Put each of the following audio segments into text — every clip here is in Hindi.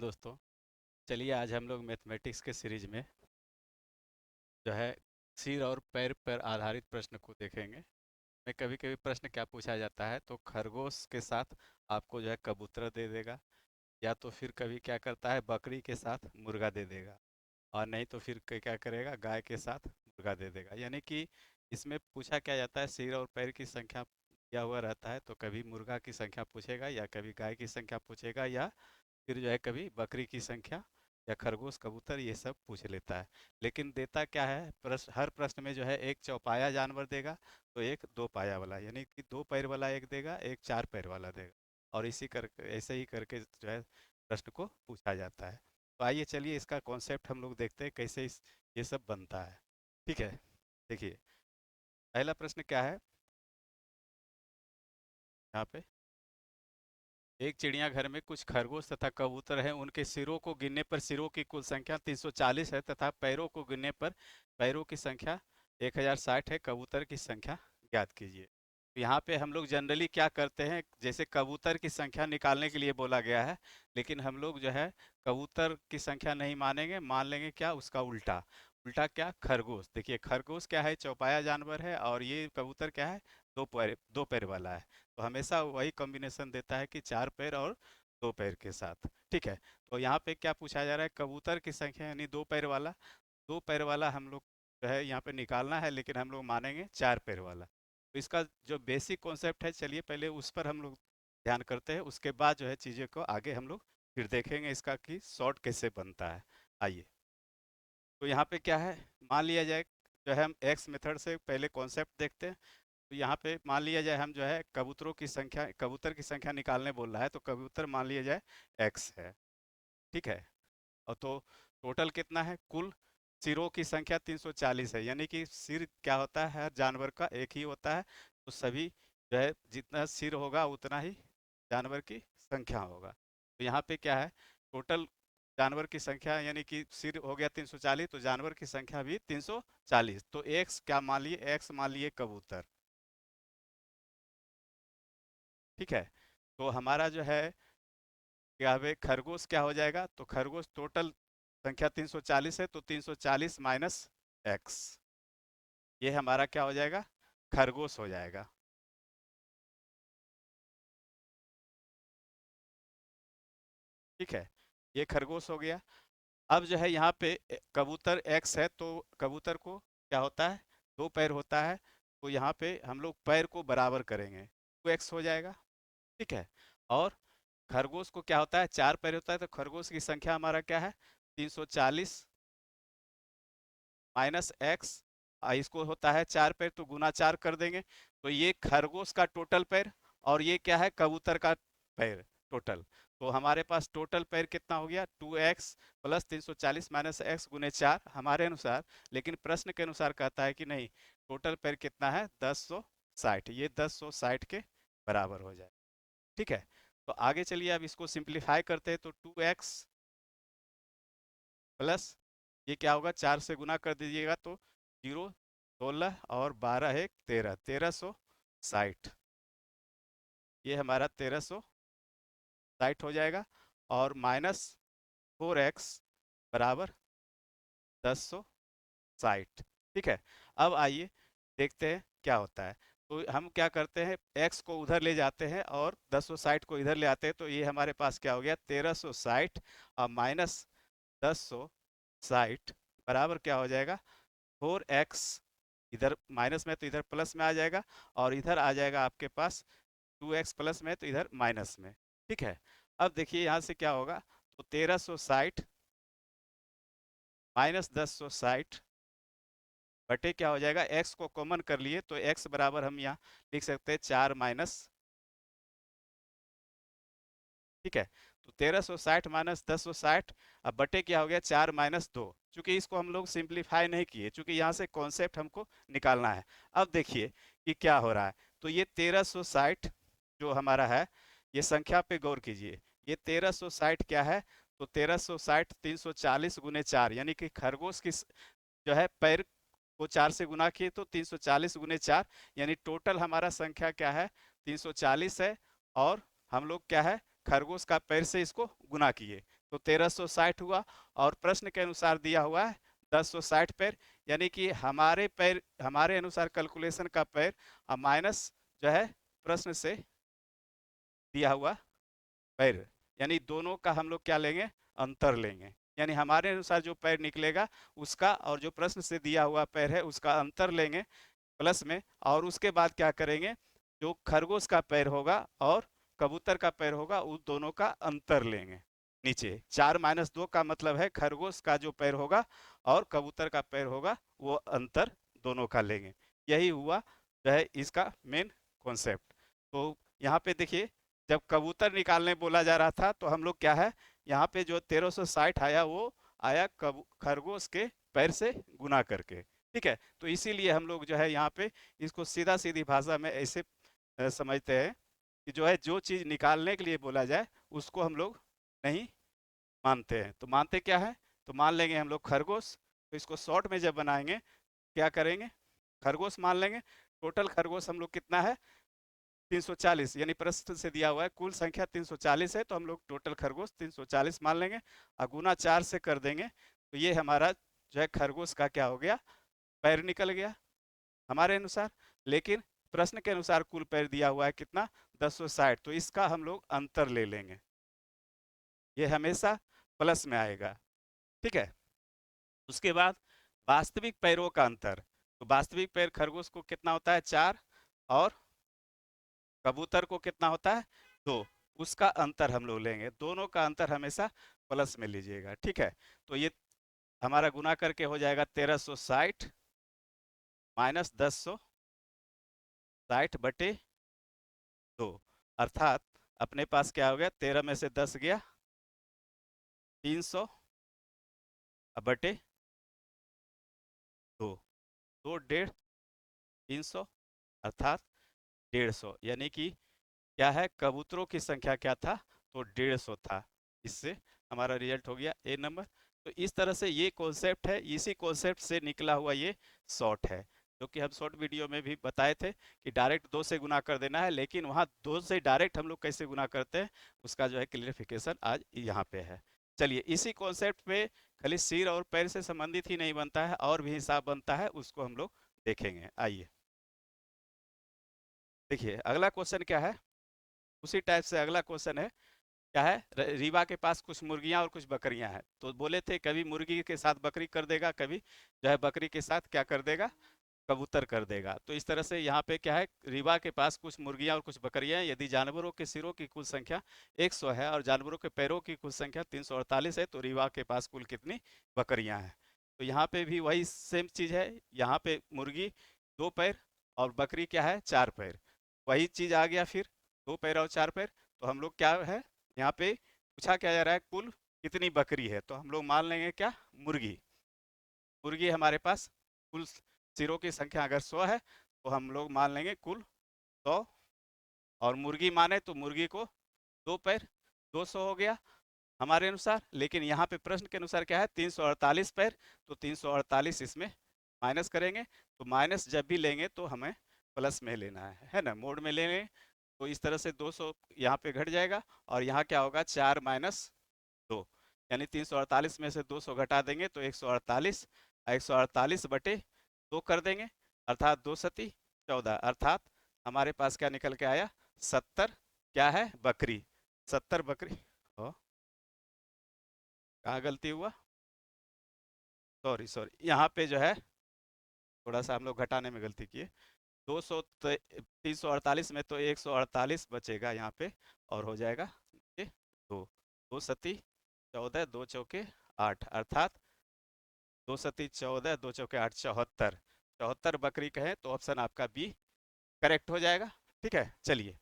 दोस्तों। चलिए आज हम लोग मैथमेटिक्स के सीरीज में जो है सिर और पैर पर आधारित प्रश्न को देखेंगे। में कभी कभी प्रश्न क्या पूछा जाता है, तो खरगोश के साथ आपको जो है कबूतर दे देगा, या तो फिर कभी क्या करता है बकरी के साथ मुर्गा दे देगा, और नहीं तो फिर क्या करेगा गाय के साथ मुर्गा दे देगा। यानी कि इसमें पूछा क्या जाता है, सिर और पैर की संख्या दिया हुआ रहता है, तो कभी मुर्गा की संख्या पूछेगा या कभी गाय की संख्या पूछेगा, या फिर जो है कभी बकरी की संख्या या खरगोश कबूतर ये सब पूछ लेता है। लेकिन देता क्या है, प्रश्न हर प्रश्न में जो है एक चौपाया जानवर देगा, तो एक दो पाया वाला, यानी कि दो पैर वाला एक देगा, एक चार पैर वाला देगा, और इसी कर ऐसे ही करके जो है प्रश्न को पूछा जाता है। तो आइए चलिए इसका कॉन्सेप्ट हम लोग देखते हैं कैसे ये सब बनता है। ठीक है, देखिए पहला प्रश्न क्या है यहाँ पे। एक चिड़ियाघर में कुछ खरगोश तथा कबूतर हैं। उनके सिरों को गिनने पर सिरों की कुल संख्या 340 है, तथा पैरों को गिनने पर पैरों की संख्या 1060 है। कबूतर की संख्या ज्ञात कीजिए। तो यहाँ पे हम लोग जनरली क्या करते हैं, जैसे कबूतर की संख्या निकालने के लिए बोला गया है, लेकिन हम लोग जो है कबूतर की संख्या नहीं मानेंगे, मान लेंगे क्या उसका उल्टा। उल्टा क्या, खरगोश। देखिए खरगोश क्या है, चौपाया जानवर है, और ये कबूतर क्या है, दो पैर वाला है। तो हमेशा वही कॉम्बिनेशन देता है कि चार पैर और दो पैर के साथ। ठीक है, तो यहाँ पे क्या पूछा जा रहा है, कबूतर की संख्या यानी दो पैर वाला। दो पैर वाला हम लोग जो है यहाँ पे निकालना है, लेकिन हम लोग मानेंगे चार पैर वाला। तो इसका जो बेसिक कॉन्सेप्ट है, चलिए पहले उस पर हम लोग ध्यान करते हैं, उसके बाद जो है चीज़ें को आगे हम लोग फिर देखेंगे इसका कि सॉर्ट कैसे बनता है। आइए, तो यहाँ पे क्या है, मान लिया जाए जो है हम एक्स मेथड से पहले कॉन्सेप्ट देखते हैं। तो यहाँ पे मान लिया जाए हम जो है कबूतरों की संख्या, कबूतर की संख्या निकालने बोल रहा है, तो कबूतर मान लिया जाए एक्स है। ठीक है, और तो टोटल कितना है, कुल सिरों की संख्या 340 है, यानी कि सिर क्या होता है, हर जानवर का एक ही होता है। तो सभी जो है जितना सिर होगा उतना ही जानवर की संख्या होगा। तो यहाँ पे क्या है, टोटल जानवर की संख्या यानी कि सिर हो गया 340, तो जानवर की संख्या भी 340। तो एक्स क्या मान लिए, एक्स मान लिए कबूतर। ठीक है, तो हमारा जो है क्या है, खरगोश क्या हो जाएगा, तो खरगोश टोटल संख्या 340 है, तो 340 माइनस एक्स, ये हमारा क्या हो जाएगा, खरगोश हो जाएगा। ठीक है, ये खरगोश हो गया। अब जो है यहाँ पे कबूतर एक्स है, तो कबूतर को क्या होता है, दो पैर होता है, तो यहाँ पे हम लोग पैर को बराबर करेंगे, तो एक्स हो जाएगा। ठीक है, और खरगोश को क्या होता है, चार पैर होता है, तो खरगोश की संख्या हमारा क्या है, 340 माइनस एक्स। इसको होता है चार पैर, तो गुना चार कर देंगे, तो ये खरगोश का टोटल पैर, और ये क्या है, कबूतर का पैर टोटल। तो हमारे पास टोटल पैर कितना हो गया, 2x प्लस 340 माइनस एक्स गुने चार हमारे अनुसार। लेकिन प्रश्न के अनुसार कहता है कि नहीं, टोटल पैर कितना है, 1060, ये 1060 के बराबर हो जाए। ठीक है, तो आगे चलिए अब इसको सिंप्लीफाई करते हैं, तो 2x प्लस ये क्या होगा, चार से गुना कर दीजिएगा, तो जीरो 16 और 12 एक 13, 1360, ये हमारा 1360 हो जाएगा। और माइनस 4x बराबर 1060। ठीक है, अब आइए देखते हैं क्या होता है। तो हम क्या करते हैं, x को उधर ले जाते हैं और 1060 को इधर ले आते हैं, तो ये हमारे पास क्या हो गया, 1360 और माइनस 1060 बराबर क्या हो जाएगा, 4x। इधर माइनस में तो इधर प्लस में आ जाएगा, और इधर आ जाएगा आपके पास 2x प्लस में तो इधर माइनस में। ठीक है, अब देखिए यहाँ से क्या होगा, तो 1360 माइनस 1060 बटे क्या हो जाएगा, x को कॉमन कर लिए, तो x बराबर हम यहाँ लिख सकते हैं 4 माइनस। ठीक है, तो 1360 माइनस 1060, अब बटे क्या हो गया, 4 - 2। चूंकि इसको हम लोग सिंप्लीफाई नहीं किए, चूंकि यहाँ से कॉन्सेप्ट हमको निकालना है। अब देखिए कि क्या हो रहा है, तो ये 1360 जो हमारा है, ये संख्या पे गौर कीजिए, ये 1360 क्या है, तो 1360 340 गुने चार, यानी कि खरगोश की जो है पैर को चार से गुना किए, तो 340 गुने चार, यानी टोटल हमारा संख्या क्या है, 340 है। और हम लोग क्या है, खरगोश का पैर से इसको गुना किए, तो 1360 हुआ, और प्रश्न के अनुसार दिया हुआ है 1060 पैर, यानी कि हमारे पैर, हमारे अनुसार कैलकुलेशन का पैर माइनस जो है प्रश्न से दिया हुआ पैर, यानी दोनों का हम लोग क्या लेंगे, अंतर लेंगे। यानी हमारे अनुसार जो पैर निकलेगा उसका और जो प्रश्न से दिया हुआ पैर है उसका अंतर लेंगे प्लस में, और उसके बाद क्या करेंगे, जो खरगोश का पैर होगा और कबूतर का पैर होगा उस दोनों का अंतर लेंगे नीचे। 4 - 2 का मतलब है खरगोश का जो पैर होगा और कबूतर का पैर होगा वो अंतर दोनों का लेंगे। यही हुआ जो है इसका मेन कॉन्सेप्ट। तो यहाँ पे देखिए, जब कबूतर निकालने बोला जा रहा था तो हम लोग क्या है, यहाँ पे जो 1360 आया वो आया खरगोश के पैर से गुना करके, ठीक है। तो इसीलिए हम लोग जो है यहाँ पे इसको सीधा सीधी भाषा में ऐसे समझते हैं कि जो है जो चीज़ निकालने के लिए बोला जाए उसको हम लोग नहीं मानते हैं। तो मानते क्या है, तो मान लेंगे हम लोग खरगोश। तो इसको शॉर्ट में जब बनाएंगे क्या करेंगे, खरगोश मान लेंगे। टोटल खरगोश हम लोग कितना है, 340, यानी प्रश्न से दिया हुआ है कुल संख्या 340 है, तो हम लोग टोटल खरगोश 340 मान लेंगे और गुना 4 से कर देंगे। तो ये हमारा जो है खरगोश का क्या हो गया, पैर निकल गया हमारे अनुसार। लेकिन प्रश्न के अनुसार कुल पैर दिया हुआ है कितना, 1060, तो इसका हम लोग अंतर ले लेंगे, ये हमेशा प्लस में आएगा, ठीक है। उसके बाद वास्तविक पैरों का अंतर, तो वास्तविक पैर खरगोश को कितना होता है 4, और कबूतर को कितना होता है 2, उसका अंतर हम लोग लेंगे। दोनों का अंतर हमेशा प्लस में लीजिएगा, ठीक है। तो ये हमारा गुना करके हो जाएगा 1360 माइनस 1060/2, अर्थात अपने पास क्या हो गया, 13 में से 10 गया 300 बटे 2, 2 डेढ़ 300, अर्थात 150, यानी कि क्या है, कबूतरों की संख्या क्या था, तो 150 था। इससे हमारा रिजल्ट हो गया ए नंबर। तो इस तरह से ये कॉन्सेप्ट है, इसी कॉन्सेप्ट से निकला हुआ ये शॉर्ट है, जो कि हम शॉर्ट वीडियो में भी बताए थे कि डायरेक्ट 2 से गुना कर देना है, लेकिन वहाँ 2 से डायरेक्ट हम लोग कैसे गुना करते हैं उसका जो है क्लियरिफिकेशन आज यहाँ पे है। चलिए, इसी कॉन्सेप्ट पे खाली सिर और पैर से संबंधित ही नहीं बनता है, और भी हिसाब बनता है, उसको हम लोग देखेंगे। आइए देखिए अगला क्वेश्चन क्या है, उसी टाइप से अगला क्वेश्चन है। क्या है, रीवा के पास कुछ मुर्गियां और कुछ बकरियां हैं, तो बोले थे कभी मुर्गी के साथ बकरी कर देगा, कभी जो है बकरी के साथ क्या कर देगा, कबूतर कर देगा। तो इस तरह से यहाँ पे क्या है, रीवा के पास कुछ मुर्गियां और कुछ बकरियां हैं। यदि जानवरों के सिरों की कुल संख्या 100 है और जानवरों के पैरों की कुल संख्या 348 है, तो रीवा के पास कुल कितनी बकरियां हैं। तो यहाँ पे भी वही सेम चीज़ है, यहाँ पे मुर्गी 2 पैर और बकरी क्या है 4 पैर, वही चीज़ आ गया फिर 2 पैर और 4 पैर। तो हम लोग क्या है, यहाँ पे पूछा क्या जा रहा है, कुल कितनी बकरी है, तो हम लोग मान लेंगे क्या, मुर्गी। मुर्गी हमारे पास कुल सिरों की संख्या अगर 100 है तो हम लोग मान लेंगे कुल 100, और मुर्गी माने तो मुर्गी को 2 पैर, 200 हो गया हमारे अनुसार। लेकिन यहाँ पे प्रश्न के अनुसार क्या है, 348 पैर, तो 348 इसमें माइनस करेंगे। तो माइनस जब भी लेंगे तो हमें प्लस में लेना है ना, मोड में लेंगे। तो इस तरह से 200 यहाँ पे घट जाएगा, और यहाँ क्या होगा 4 - 2, यानी 348 में से 200 घटा देंगे तो 148, 148/2 कर देंगे, अर्थात 2×7=14, अर्थात हमारे पास क्या निकल के आया, 70 क्या है बकरी, 70 बकरी। ओ, कहाँ गलती हुआ, सॉरी सॉरी, यहाँ पे जो है थोड़ा सा हम लोग घटाने में गलती किए। 200 348 में तो 148 बचेगा यहाँ पे, और हो जाएगा ये 2, 2×7=14, 2×4=8, अर्थात 2×7=14, 2×4=8, 74, 74 बकरी कहें तो ऑप्शन आपका बी करेक्ट हो जाएगा, ठीक है। चलिए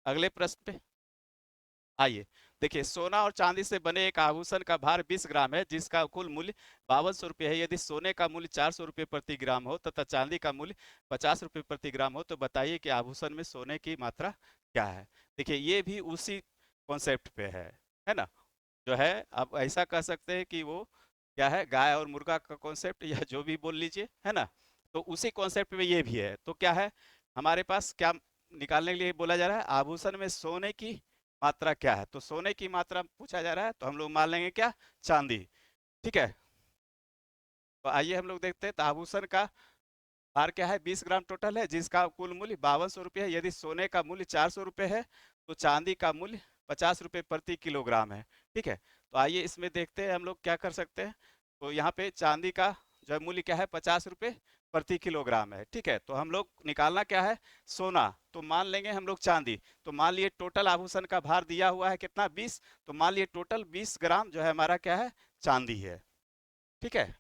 अगले प्रश्न पे आइए। देखिए, सोना और चांदी से बने एक आभूषण का भार 20 ग्राम है, जिसका कुल मूल्य 5200 रुपये है। यदि सोने का मूल्य 400 रुपये प्रति ग्राम हो तथा चांदी का मूल्य 50 रुपये प्रति ग्राम हो, तो बताइए कि आभूषण में सोने की मात्रा क्या है। देखिए ये भी उसी कॉन्सेप्ट पे है ना, जो है आप ऐसा कह सकते हैं कि वो क्या है, गाय और मुर्गा का कॉन्सेप्ट, या जो भी बोल लीजिए, है ना। तो उसी कॉन्सेप्ट में ये भी है। तो क्या है, हमारे पास क्या निकालने के लिए बोला जा रहा है, आभूषण में सोने की मात्रा क्या है? तो सोने की मात्रा पूछा जा रहा है, तो हम लोग मान लेंगे क्या, चांदी। ठीक है, तो आइए हम लोग देखते हैं। तो आभूषण का भार क्या है, 20 ग्राम टोटल है, जिसका कुल मूल्य 5200 रुपये है। यदि सोने का मूल्य 400 रुपये है तो चांदी का मूल्य 50 रुपये प्रति किलोग्राम है। ठीक है, तो आइए इसमें देखते हैं हम लोग क्या कर सकते हैं। तो यहाँ पे चांदी का जो मूल्य क्या है, 50 रुपये प्रति किलोग्राम है। ठीक है, तो हम लोग निकालना क्या है, सोना। तो मान लेंगे हम लोग चांदी। तो मान लिए टोटल आभूषण का भार दिया हुआ है कितना, 20। तो मान लिए टोटल 20 ग्राम जो है हमारा क्या है, चांदी है। ठीक है,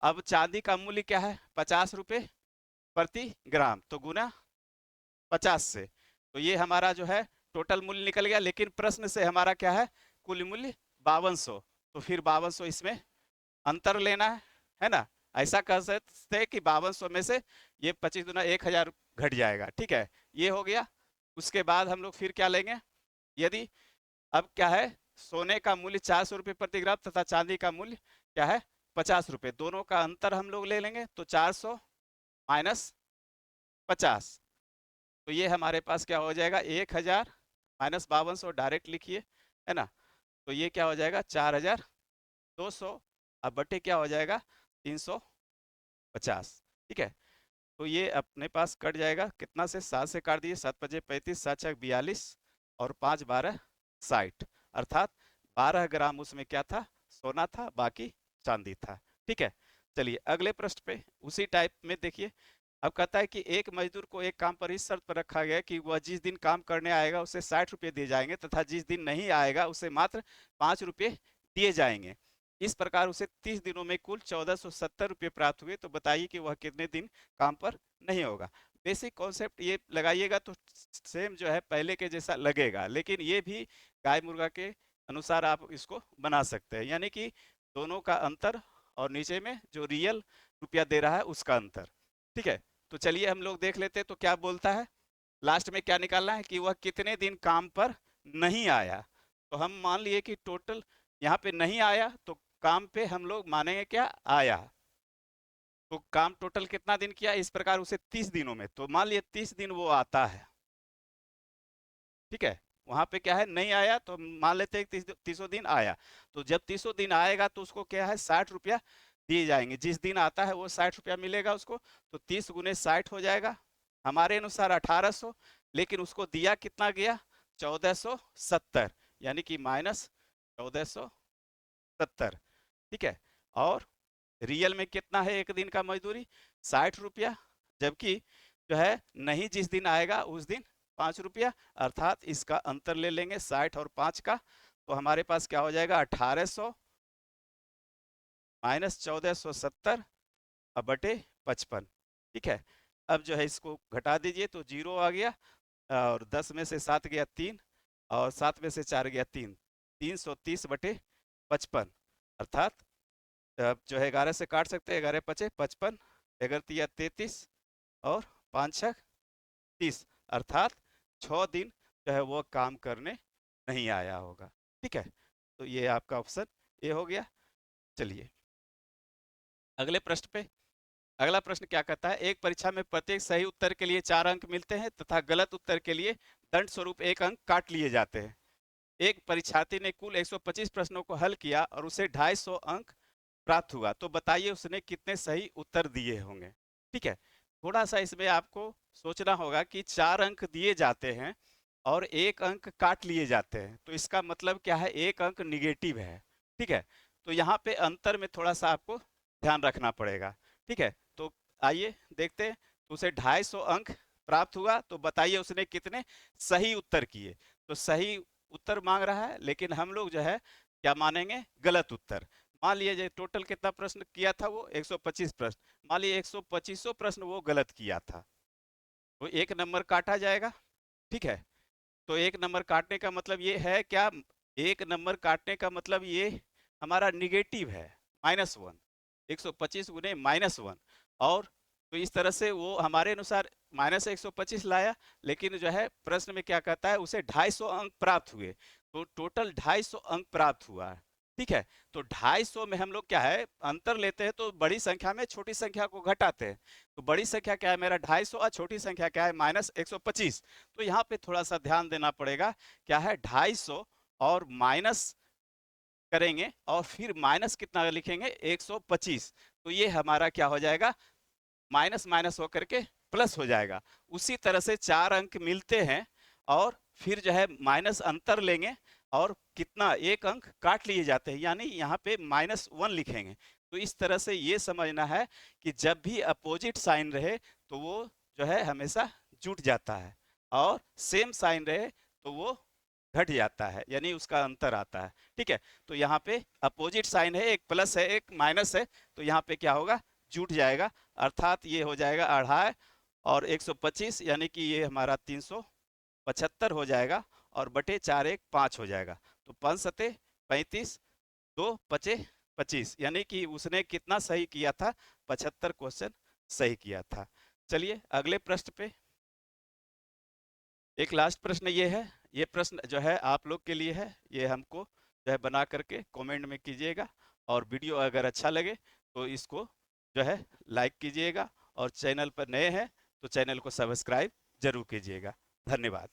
अब चांदी का मूल्य क्या है, 50 रुपये प्रति ग्राम, तो गुना 50 से। तो ये हमारा जो है टोटल मूल्य निकल गया। लेकिन प्रश्न से हमारा क्या है, कुल मूल्य 5200। तो फिर 5200 इसमें अंतर लेना है ना। ऐसा कह सकते कि 5200 में से ये 25 गुना 1000 घट जाएगा। ठीक है, ये हो गया। उसके बाद हम लोग फिर क्या लेंगे, यदि अब क्या है, सोने का मूल्य 400 रुपये प्रति ग्राम तथा चांदी का मूल्य क्या है, 50 रुपये, दोनों का अंतर हम लोग ले लेंगे। तो 400 माइनस 50, तो ये हमारे पास क्या हो जाएगा, 1000 माइनस 5200 डायरेक्ट लिखिए, है ना। तो ये क्या हो जाएगा, 4200, अब बटे क्या हो जाएगा, 350। ठीक है, तो ये अपने पास कट जाएगा कितना से, 7 से काट दिए, 7 पचे 35, 7 छक 42 और 5 12 60, अर्थात 12 ग्राम उसमें क्या था, सोना था, बाकी चांदी था। ठीक है, चलिए अगले प्रश्न पे उसी टाइप में देखिए। अब कहता है कि एक मजदूर को एक काम पर इस शर्त पर रखा गया कि वह जिस दिन काम करने आएगा उसे 60 रुपये दिए जाएंगे तथा जिस दिन नहीं आएगा उसे मात्र 5 रुपये दिए जाएंगे। इस प्रकार उसे 30 दिनों में कुल 1470 रुपये प्राप्त हुए। तो बताइए कि वह कितने दिन काम पर नहीं होगा। बेसिक कॉन्सेप्ट ये लगाइएगा तो सेम जो है पहले के जैसा लगेगा, लेकिन ये भी गाय मुर्गा के अनुसार आप इसको बना सकते हैं, यानी कि दोनों का अंतर और नीचे में जो रियल रुपया दे रहा है उसका अंतर। ठीक है, तो चलिए हम लोग देख लेते हैं। तो क्या बोलता है, लास्ट में क्या निकालना है कि वह कितने दिन काम पर नहीं आया। तो हम मान लिए कि टोटल यहाँ पे नहीं आया, तो काम पे हम लोग मानेंगे क्या, आया। तो काम टोटल कितना दिन किया, इस प्रकार उसे 30 दिनों में, तो मान लिए 30 दिन वो आता है। ठीक है, वहां पे क्या है, नहीं आया, तो मान लेते हैं 30 दिन आया। तो जब 30 दिन आएगा तो उसको क्या है, 60 रुपया दिए जाएंगे। जिस दिन आता है वो 60 रुपया मिलेगा उसको। तो 30 गुने 60 हो जाएगा, हमारे अनुसार 1800, लेकिन उसको दिया कितना गया, 1470, यानी कि माइनस 1470। ठीक है, और रियल में कितना है एक दिन का मजदूरी, 60 रुपया, जबकि जो है नहीं जिस दिन आएगा उस दिन 5 रुपया, अर्थात इसका अंतर ले लेंगे 60 और 5 का। तो हमारे पास क्या हो जाएगा, 1800 माइनस 1470 और बटे 55। ठीक है, अब जो है इसको घटा दीजिए तो 0 आ गया, और 10 में से 7 गया 3, और 7 में से 4 गया 3, 330 बटे 55, अर्थात अब जो है 11 से काट सकते हैं, 11 पचे 55, 11 तिया 33 और 5 छः 30, अर्थात 6 दिन जो है वो काम करने नहीं आया होगा। ठीक है, तो ये आपका ऑप्शन ए हो गया। चलिए अगले प्रश्न पे। अगला प्रश्न क्या कहता है, एक परीक्षा में प्रत्येक सही उत्तर के लिए 4 अंक मिलते हैं तथा गलत उत्तर के लिए दंड स्वरूप 1 अंक काट लिए जाते हैं। एक परीक्षार्थी ने कुल 125 प्रश्नों को हल किया और उसे 250 अंक प्राप्त हुआ। तो बताइए उसने कितने सही उत्तर दिए होंगे। ठीक है, थोड़ा सा इसमें आपको सोचना होगा कि 4 अंक दिए जाते हैं और 1 अंक काट लिए जाते हैं, तो इसका मतलब क्या है, 1 अंक निगेटिव है। ठीक है, तो यहाँ पे अंतर में थोड़ा सा आपको ध्यान रखना पड़ेगा। ठीक है, तो आइए देखते हैं। तो उसे 250 अंक प्राप्त हुआ, तो बताइए उसने कितने सही उत्तर किए। तो सही उत्तर मांग रहा है, लेकिन हम लोग जो है क्या मानेंगे, गलत उत्तर। मान लीजिए टोटल कितना प्रश्न किया था वो, 125 प्रश्न, मान लीजिए 125 प्रश्न वो गलत किया था, तो 1 नंबर काटा जाएगा। ठीक है, तो 1 नंबर काटने का मतलब ये है क्या, 1 नंबर काटने का मतलब ये हमारा निगेटिव है, -1, 125 गुने -1। और तो इस तरह से वो हमारे अनुसार -125 लाया, लेकिन जो है प्रश्न में क्या कहता है, उसे 250 अंक प्राप्त हुए, तो टोटल 250 अंक प्राप्त हुआ है। ठीक है। तो 250 में हम लोग क्या है, अंतर लेते हैं तो बड़ी संख्या में छोटी संख्या को घटाते हैं। तो बड़ी संख्या क्या है मेरा 250 और छोटी संख्या क्या है -125। तो यहाँ पे थोड़ा सा ध्यान देना पड़ेगा, क्या है 250 और माइनस करेंगे और फिर माइनस कितना लिखेंगे 125। तो ये हमारा क्या हो जाएगा, माइनस माइनस होकर के प्लस हो जाएगा। उसी तरह से 4 अंक मिलते हैं और फिर जो है माइनस अंतर लेंगे और कितना एक अंक काट लिए जाते हैं, यानी यहाँ पे -1 लिखेंगे। तो इस तरह से ये समझना है कि जब भी अपोजिट साइन रहे तो वो जो है हमेशा जुट जाता है, और सेम साइन रहे तो वो घट जाता है, यानी उसका अंतर आता है। ठीक है। तो यहाँ पे अपोजिट साइन है, एक प्लस है एक माइनस है, तो यहाँ पे क्या होगा, जुट जाएगा। अर्थात ये हो जाएगा 2.5 और 125, यानी कि ये हमारा 375 हो जाएगा, और बटे 4 1 5 हो जाएगा। तो 5 सते 35, 2 पचे 25, यानी कि उसने कितना सही किया था, 75 क्वेश्चन सही किया था। चलिए अगले प्रश्न पे। एक लास्ट प्रश्न ये है, ये प्रश्न जो है आप लोग के लिए है, ये हमको जो है बना करके कमेंट में कीजिएगा, और वीडियो अगर अच्छा लगे तो इसको जो है लाइक कीजिएगा, और चैनल पर नए हैं तो चैनल को सब्सक्राइब जरूर कीजिएगा। धन्यवाद।